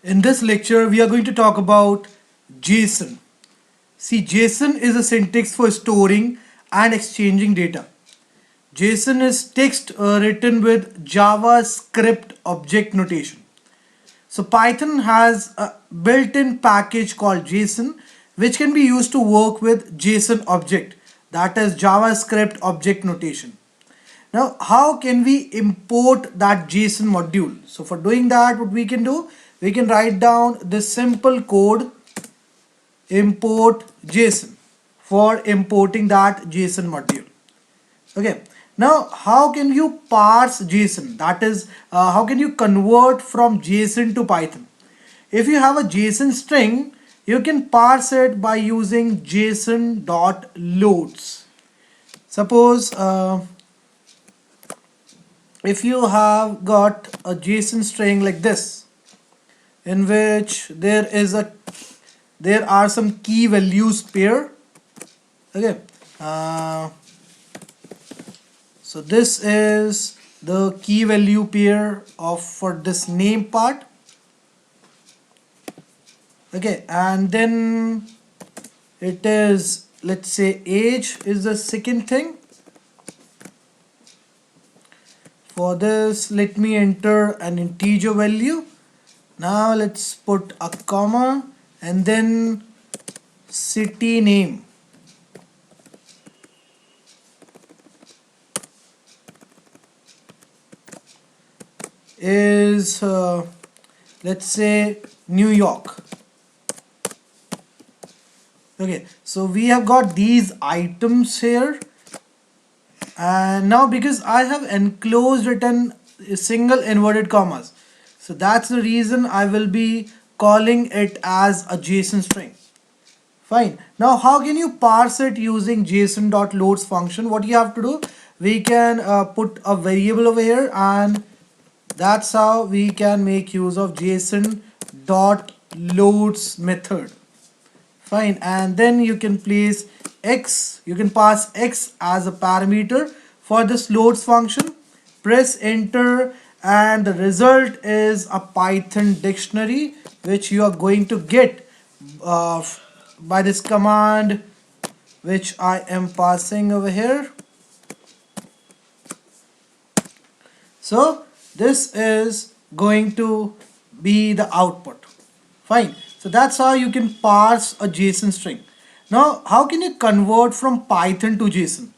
In this lecture, we are going to talk about JSON. See, JSON is a syntax for storing and exchanging data. JSON is text written with JavaScript object notation. So Python has a built-in package called JSON, which can be used to work with JSON object, that is JavaScript object notation. Now, how can we import that JSON module? So for doing that, what we can do, we can write down this simple code import JSON for importing that JSON module. Okay. Now, how can you parse JSON? That is, how can you convert from JSON to Python? If you have a JSON string, you can parse it by using json.loads. Suppose if you have got a JSON string like this, in which there are some key values pair. Okay, so this is the key value pair of for this name part. Okay, and then it is, let's say, age is the second thing. For this, let me enter an integer value. Now let's put a comma and then city name. Is let's say New York. Okay, so we have got these items here, and now because I have enclosed it in single inverted commas, so that's the reason I will be calling it as a JSON string. Fine. Now how can you parse it using json.loads function? What you have to do, we can put a variable over here, and that's how we can make use of json.loads method. Fine, and then you can place x, you can pass x as a parameter for this loads function. Press enter, and the result is a Python dictionary which you are going to get by this command which I am passing over here. So this is going to be the output. Fine. So that's how you can parse a JSON string. Now, how can you convert from Python to JSON?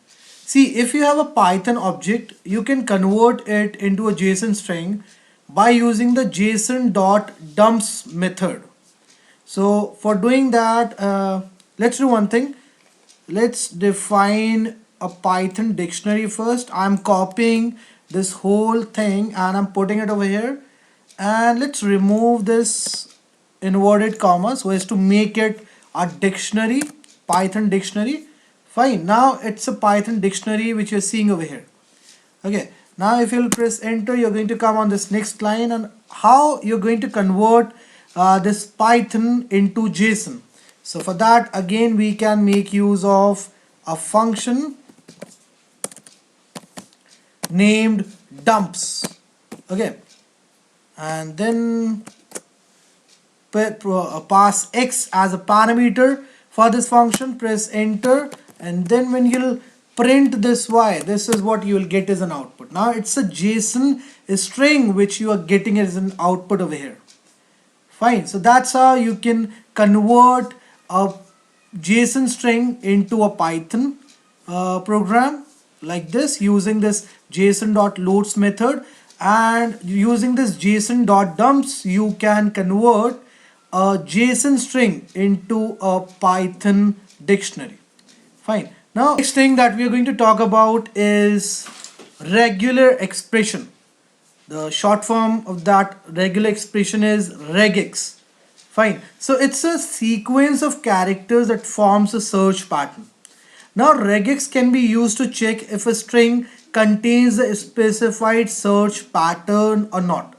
See, if you have a Python object, you can convert it into a JSON string by using the json.dumps method. So for doing that, let's do one thing. Let's define a Python dictionary first. I'm copying this whole thing and I'm putting it over here. And let's remove this inverted comma so as to make it a dictionary, Python dictionary. Fine, now it's a Python dictionary which you're seeing over here. Okay, now if you'll press enter, you're going to come on this next line, and how you're going to convert this Python into JSON. So for that, again, we can make use of a function named dumps. Okay, and then pass x as a parameter for this function. Press enter, and then when you'll print this y, this is what you will get as an output. Now it's a JSON string which you are getting as an output over here. Fine, so that's how you can convert a JSON string into a Python program like this using this json.loads method, and using this json.dumps you can convert a JSON string into a Python dictionary. Fine. Now, next thing that we are going to talk about is regular expression. The short form of that regular expression is regex. Fine. So it's a sequence of characters that forms a search pattern. Now, regex can be used to check if a string contains a specified search pattern or not.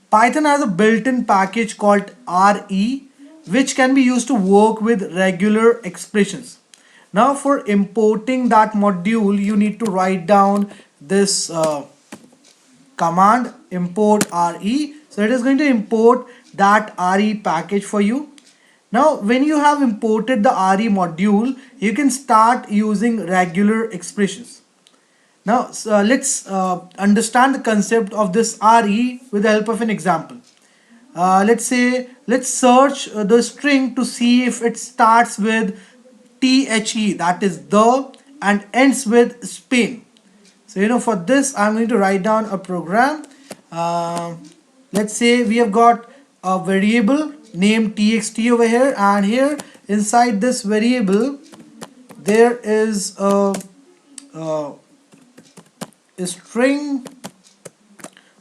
Python has a built-in package called RE, which can be used to work with regular expressions. Now for importing that module, you need to write down this command import RE. So it is going to import that RE package for you. Now when you have imported the RE module, you can start using regular expressions. Now let's understand the concept of this RE with the help of an example. Let's search the string to see if it starts with THE, that is the, and ends with Spain. So for this I'm going to write down a program. Let's say we have got a variable named txt over here, and here inside this variable there is a string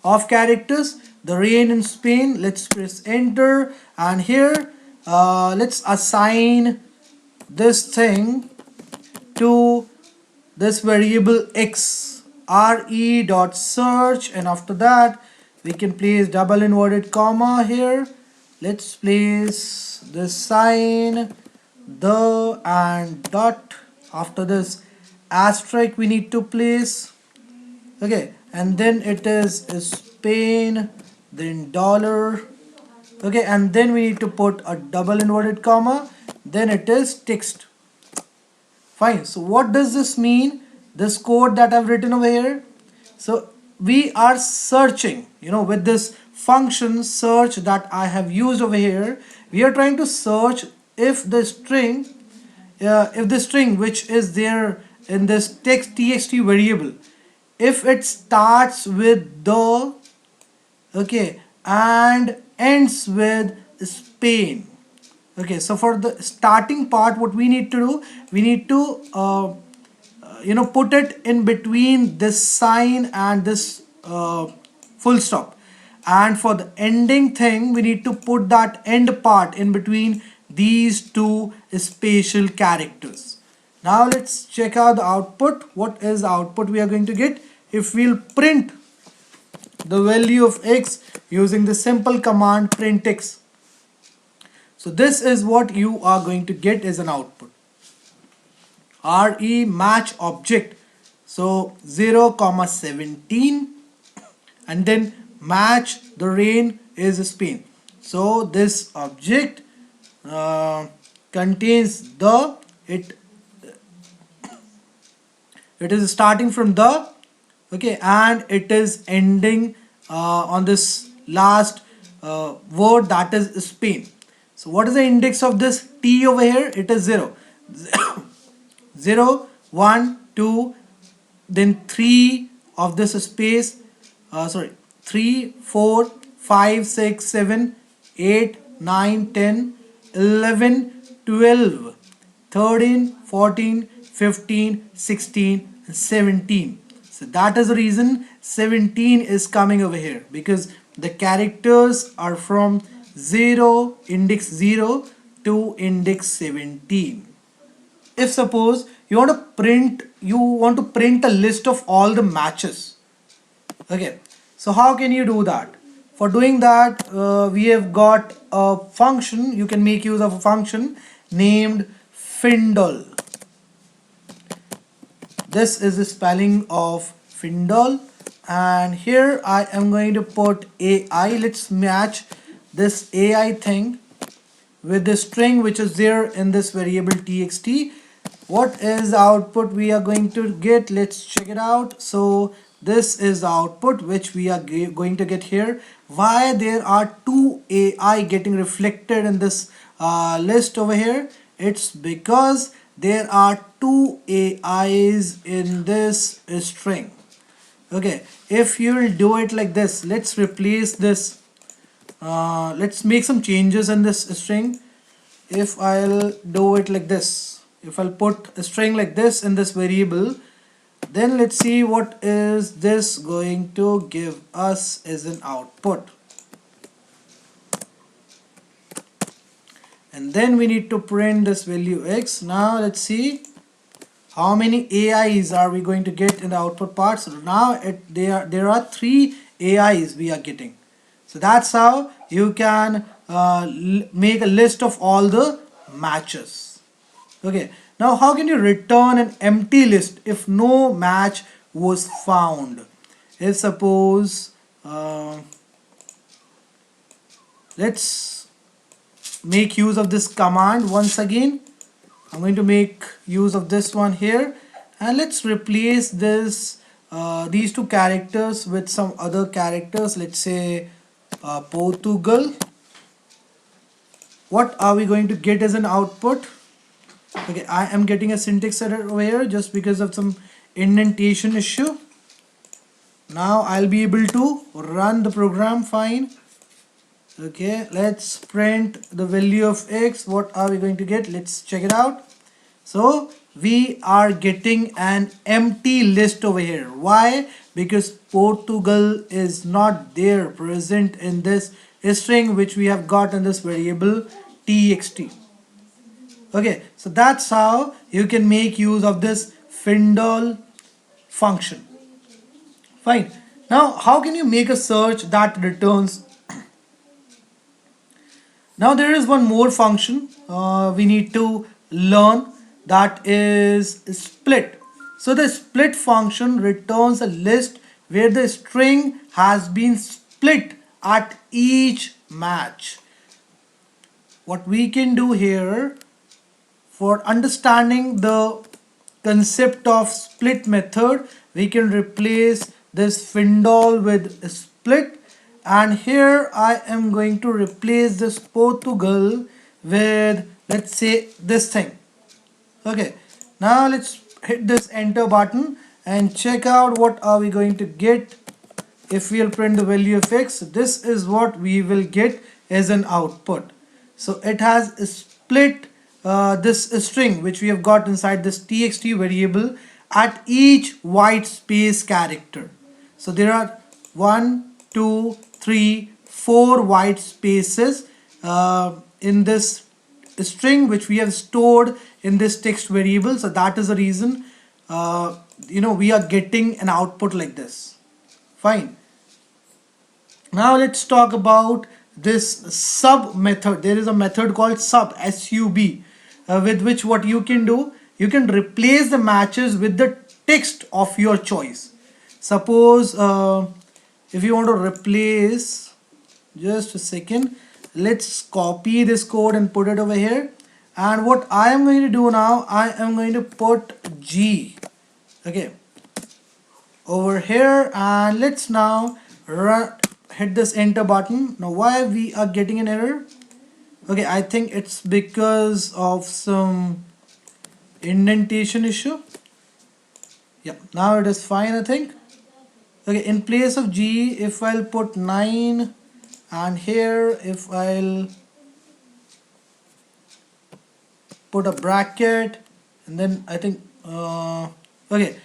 of characters, the rain in Spain. Let's press enter, and here let's assign this thing to this variable x, re.search, and after that we can place double inverted comma here. Let's place this sign, the, and dot. After this asterisk we need to place, okay, and then it is Spain, then dollar, okay, and then we need to put a double inverted comma, then it is text. Fine. So what does this mean, this code that I've written over here? So we are searching, with this function search that I have used over here, we are trying to search if the string which is there in this text txt variable, if it starts with the, okay, and ends with Spain. Okay, so for the starting part, what we need to do, we need to put it in between this sign and this full stop, and for the ending thing we need to put that end part in between these two special characters. Now let's check out the output. What is the output we are going to get if we'll print the value of x using the simple command print x? So this is what you are going to get as an output. RE match object. So 0,17, and then match the rain is Spain. So this object contains the, it is starting from the, okay, and it is ending on this last word, that is Spain. So what is the index of this T over here? It is 0. 0, 1, 2, then 3 of this space, 3, 4, 5, 6, 7, 8, 9, 10, 11, 12, 13, 14, 15, 16, and 17. So that is the reason 17 is coming over here, because the characters are from index 0 to index 17. If suppose you want to print a list of all the matches, okay, so how can you do that? For doing that, we have got a function. You can make use of a function named Findle. This is the spelling of Findle, and here I am going to put AI. Let's match this AI thing with the string which is there in this variable txt. What is the output we are going to get? Let's check it out. So this is the output which we are going to get here. Why there are two AI getting reflected in this list over here? It's because there are two AIs in this string. Okay, if you will do it like this, let's replace this, let's make some changes in this string. If I'll do it like this, if I'll put a string like this in this variable, then let's see what is this going to give us as an output. And then we need to print this value x. Now let's see how many AIs are we going to get in the output part. So now there are 3 AIs we are getting. So that's how you can make a list of all the matches. Okay, now how can you return an empty list if no match was found? If suppose let's make use of this command once again. I'm going to make use of this one here, and let's replace this these two characters with some other characters. Let's say Portugal. What are we going to get as an output? Okay, I am getting a syntax error over here just because of some indentation issue. Now I'll be able to run the program fine. Okay, let's print the value of x. What are we going to get? Let's check it out. So we are getting an empty list over here. Why? Because Portugal is not there present in this string which we have got in this variable txt. Okay, so that's how you can make use of this findall function. Fine. Now, how can you make a search that returns? Now, there is one more function we need to learn, that is split. So, the split function returns a list where the string has been split at each match. What we can do here, for understanding the concept of split method, we can replace this findall with split, and here I am going to replace this Portugal with, let's say, this thing. Okay, now let's hit this enter button and check out what are we going to get if we'll print the value of x. This is what we will get as an output. So it has split this string which we have got inside this txt variable at each white space character. So there are 1, 2, 3, 4 white spaces in this string which we have stored in this text variable. So that is the reason we are getting an output like this. Fine. Now let's talk about this sub method. There is a method called sub, S-U-B, with which what you can do, you can replace the matches with the text of your choice. Suppose if you want to replace, just a second, let's copy this code and put it over here. And what I am going to do now, I am going to put G, okay, over here, and let's now hit this enter button. Now why we are getting an error? Okay, I think it's because of some indentation issue. Yeah, now it is fine, I think. Okay, in place of G, if I'll put 9, and here if I'll put a bracket, and then I think okay,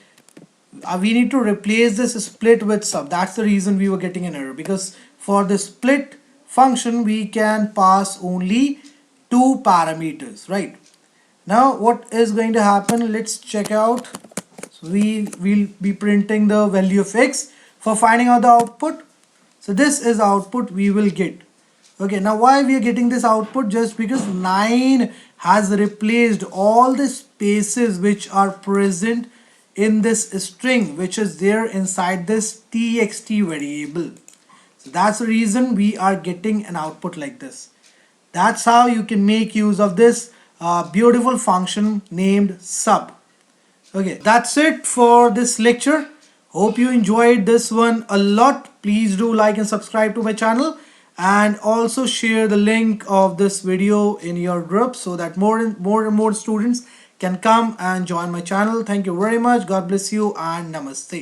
we need to replace this split with sub. That's the reason we were getting an error, because for the split function we can pass only 2 parameters, right? Now what is going to happen, let's check out. So we will be printing the value of x for finding out the output. So this is output we will get. Okay, now why we are getting this output? Just because 9 has replaced all the spaces which are present in this string which is there inside this txt variable. So that's the reason we are getting an output like this. That's how you can make use of this beautiful function named sub. Okay, that's it for this lecture. Hope you enjoyed this one a lot. Please do like and subscribe to my channel, and also share the link of this video in your group so that more and more students can come and join my channel. Thank you very much. God bless you and namaste.